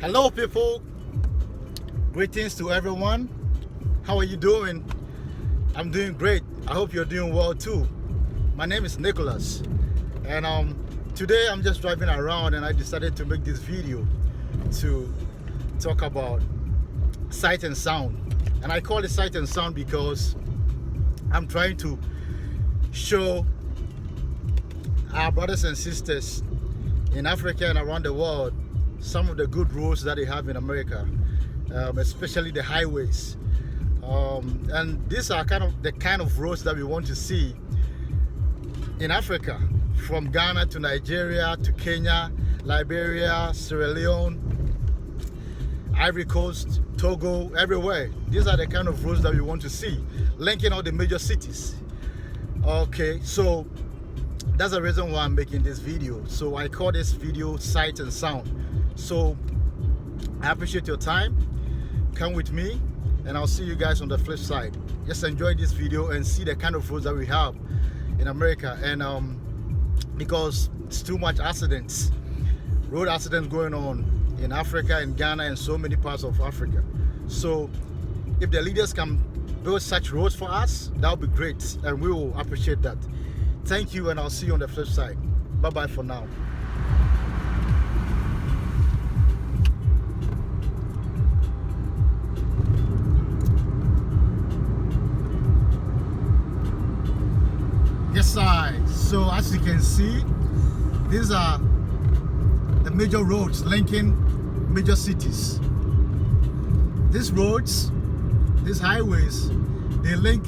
Hello people, greetings to everyone. How are you doing? I'm doing great. I hope you're doing well too. My name is Nicholas, and today I'm just driving around and I decided to make this video to talk about sight and sound. And I call it sight and sound because I'm trying to show our brothers and sisters in Africa and around the world some of the good roads that they have in America, especially the highways. And these are the kind of roads that we want to see in Africa, from Ghana to Nigeria to Kenya, Liberia, Sierra Leone, Ivory Coast, Togo, everywhere. These are the kind of roads that we want to see, linking all the major cities. Okay, so that's the reason why I'm making this video. So I call this video Sight and Sound. So I appreciate your time. Come with me and I'll see you guys on the flip side. Just enjoy this video and see the kind of roads that we have in America. And because it's too much accidents, road accidents going on in Africa and Ghana and so many parts of Africa. So if the leaders can build such roads for us, that would be great, and we will appreciate that. Thank you, and I'll see you on the flip side. Bye bye for now. Yes, so as you can see, these are the major roads linking major cities. These roads, these highways, they link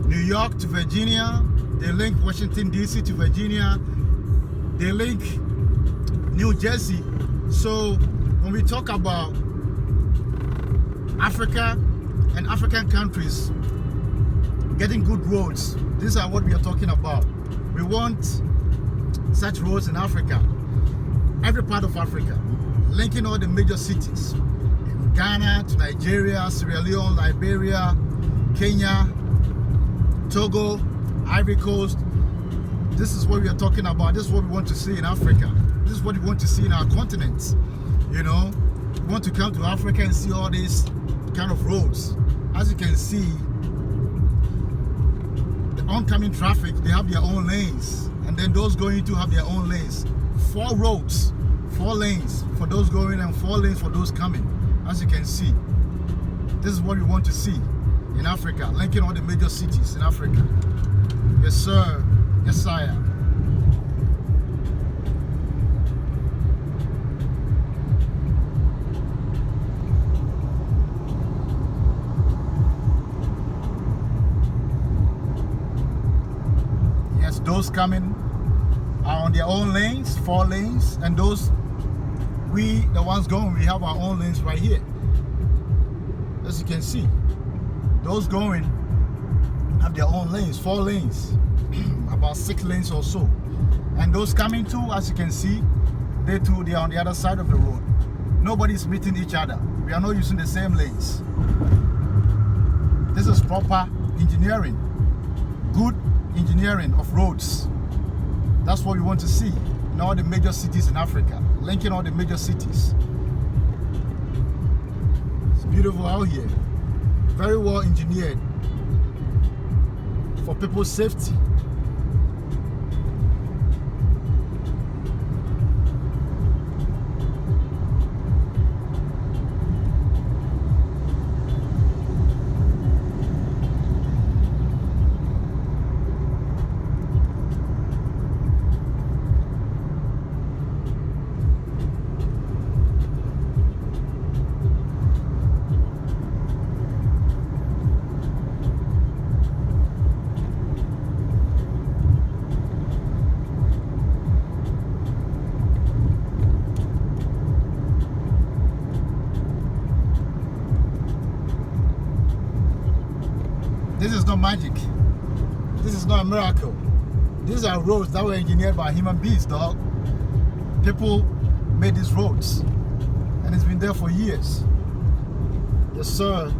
New York to Virginia, they link Washington DC to Virginia, they link New Jersey. So when we talk about Africa and African countries getting good roads, these are what we are talking about. We want such roads in Africa, every part of Africa, linking all the major cities, Ghana to Nigeria, Sierra Leone, Liberia, Kenya, Togo, Ivory Coast. This is what we are talking about. This is what we want to see in Africa. This is what we want to see in our continent. You know, we want to come to Africa and see all these kind of roads. As you can see, the oncoming traffic, they have their own lanes, and then those going to have their own lanes. 4 roads, 4 lanes for those going and 4 lanes for those coming. As you can see, this is what we want to see in Africa, linking all the major cities in Africa. Yes, sir. Yes, sire. Yes, those coming are on their own lanes, 4 lanes, and those, the ones going, we have our own lanes right here. As you can see, those going have their own lanes, 4 lanes, about 6 lanes or so. And those coming too, as you can see, they are on the other side of the road. Nobody's meeting each other. We are not using the same lanes. This is proper engineering, good engineering of roads. That's what we want to see in all the major cities in Africa, linking all the major cities. It's beautiful out here, very well engineered for people's safety. This is not magic. This is not a miracle. These are roads that were engineered by human beings, dog. People made these roads, and it's been there for years. Yes, sir.